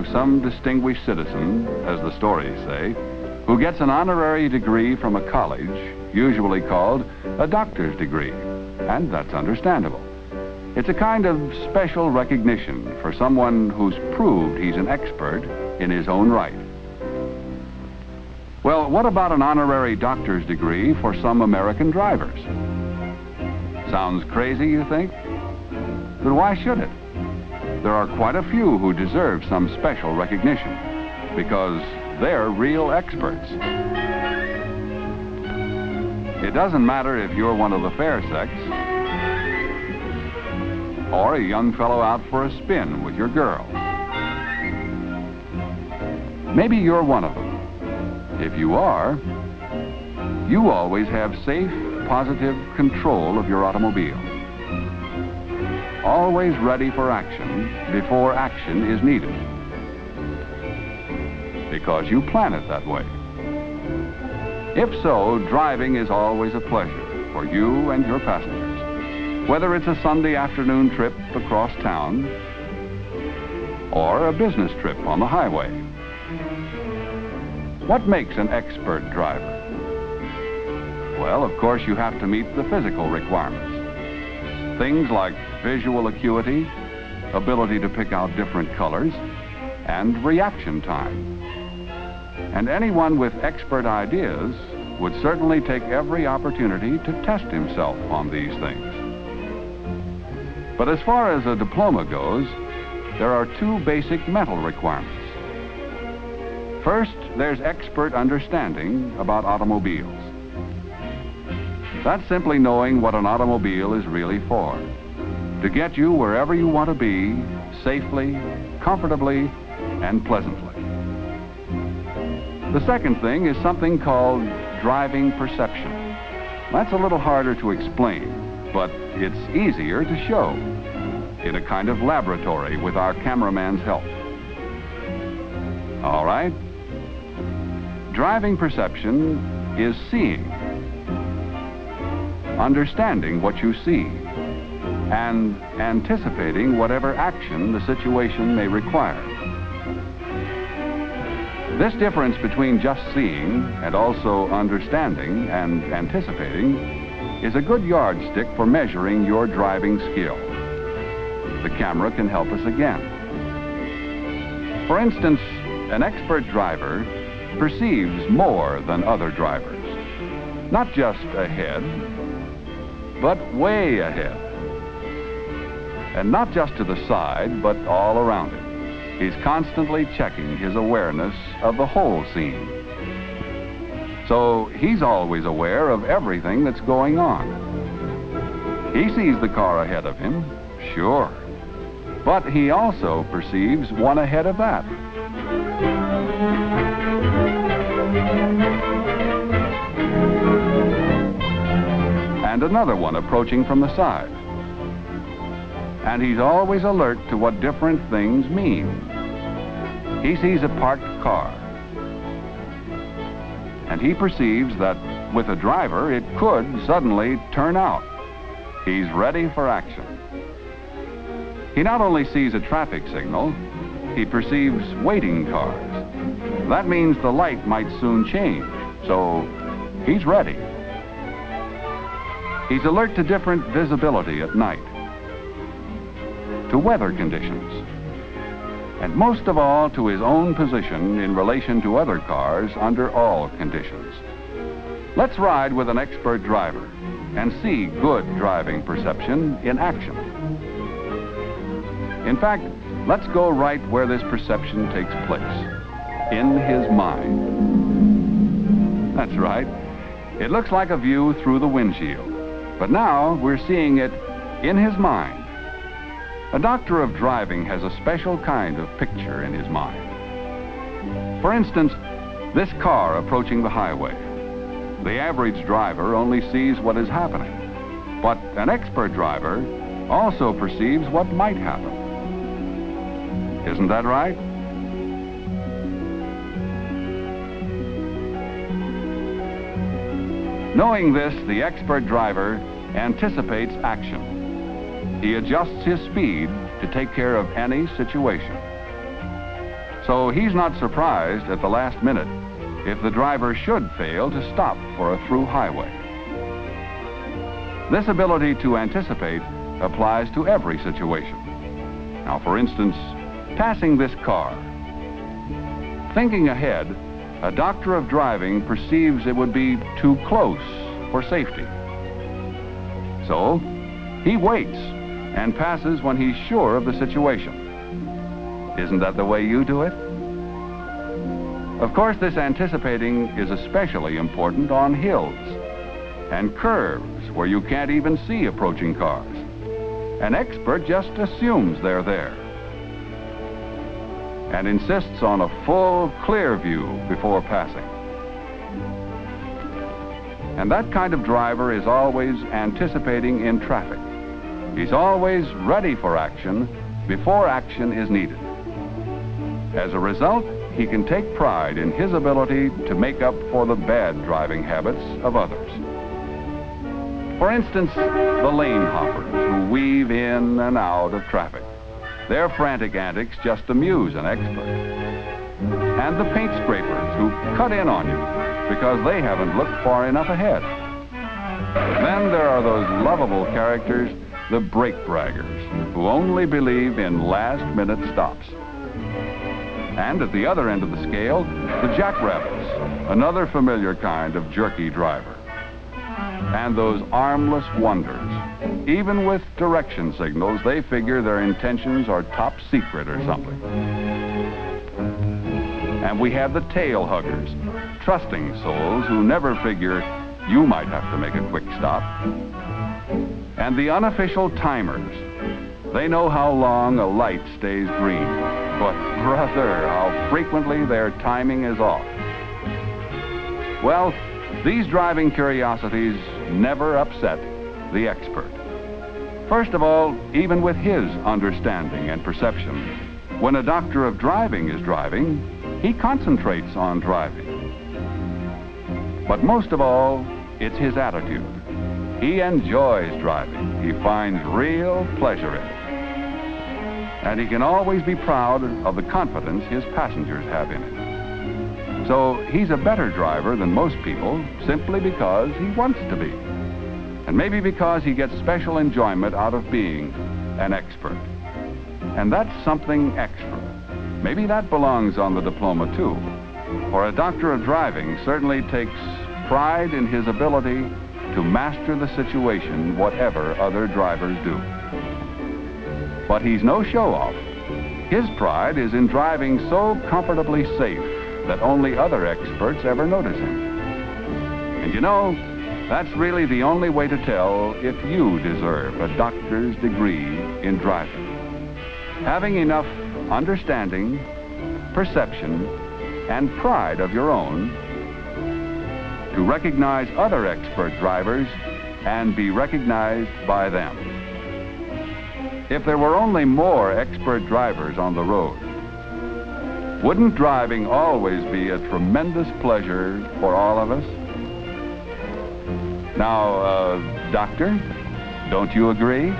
of some distinguished citizen, as the stories say, who gets an honorary degree from a college, usually called a doctor's degree, and that's understandable. It's a kind of special recognition for someone who's proved he's an expert in his own right. Well, what about an honorary doctor's degree for some American drivers? Sounds crazy, you think? But why should it? There are quite a few who deserve some special recognition because they're real experts. It doesn't matter if you're one of the fair sex or a young fellow out for a spin with your girl. Maybe you're one of them. If you are, you always have safe, positive control of your automobile. Always ready for action before action is needed. Because you plan it that way. If so, driving is always a pleasure for you and your passengers, whether it's a Sunday afternoon trip across town or a business trip on the highway. What makes an expert driver? Well, of course, you have to meet the physical requirements. Things like visual acuity, ability to pick out different colors, and reaction time. And anyone with expert ideas would certainly take every opportunity to test himself on these things. But as far as a diploma goes, there are two basic mental requirements. First, there's expert understanding about automobiles. That's simply knowing what an automobile is really for, to get you wherever you want to be, safely, comfortably, and pleasantly. The second thing is something called driving perception. That's a little harder to explain, but it's easier to show in a kind of laboratory with our cameraman's help. All right? Driving perception is seeing, understanding what you see, and anticipating whatever action the situation may require. This difference between just seeing and also understanding and anticipating is a good yardstick for measuring your driving skill. The camera can help us again. For instance, an expert driver perceives more than other drivers, not just ahead, but way ahead. And not just to the side, but all around it. He's constantly checking his awareness of the whole scene. So he's always aware of everything that's going on. He sees the car ahead of him, sure, but he also perceives one ahead of that. And another one approaching from the side. And he's always alert to what different things mean. He sees a parked car, and he perceives that with a driver it could suddenly turn out. He's ready for action. He not only sees a traffic signal, he perceives waiting cars. That means the light might soon change, so he's ready. He's alert to different visibility at night, to weather conditions, and most of all to his own position in relation to other cars under all conditions. Let's ride with an expert driver and see good driving perception in action. In fact, let's go right where this perception takes place, in his mind. That's right. It looks like a view through the windshield, but now we're seeing it in his mind. A doctor of driving has a special kind of picture in his mind. For instance, this car approaching the highway. The average driver only sees what is happening, but an expert driver also perceives what might happen. Isn't that right? Knowing this, the expert driver anticipates action. He adjusts his speed to take care of any situation. So he's not surprised at the last minute if the driver should fail to stop for a through highway. This ability to anticipate applies to every situation. Now, for instance, passing this car. Thinking ahead, a doctor of driving perceives it would be too close for safety. So, he waits and passes when he's sure of the situation. Isn't that the way you do it? Of course, this anticipating is especially important on hills and curves where you can't even see approaching cars. An expert just assumes they're there and insists on a full, clear view before passing. And that kind of driver is always anticipating in traffic. He's always ready for action before action is needed. As a result, he can take pride in his ability to make up for the bad driving habits of others. For instance, the lane hoppers who weave in and out of traffic. Their frantic antics just amuse an expert. And the paint scrapers who cut in on you because they haven't looked far enough ahead. Then there are those lovable characters, the brake braggers, who only believe in last-minute stops. And at the other end of the scale, the jackrabbits, another familiar kind of jerky driver. And those armless wonders. Even with direction signals, they figure their intentions are top secret or something. And we have the tail huggers, trusting souls who never figure you might have to make a quick stop. And the unofficial timers. They know how long a light stays green, but brother, how frequently their timing is off. Well, these driving curiosities never upset the expert. First of all, even with his understanding and perception, when a doctor of driving is driving, he concentrates on driving. But most of all, it's his attitude. He enjoys driving. He finds real pleasure in it. And he can always be proud of the confidence his passengers have in it. So he's a better driver than most people simply because he wants to be. And maybe because he gets special enjoyment out of being an expert. And that's something extra. Maybe that belongs on the diploma too. For a doctor of driving certainly takes pride in his ability to master the situation, whatever other drivers do. But he's no show-off. His pride is in driving so comfortably safe that only other experts ever notice him. And you know, that's really the only way to tell if you deserve a doctor's degree in driving. Having enough understanding, perception, and pride of your own to recognize other expert drivers and be recognized by them. If there were only more expert drivers on the road, wouldn't driving always be a tremendous pleasure for all of us? Now, Doctor, don't you agree?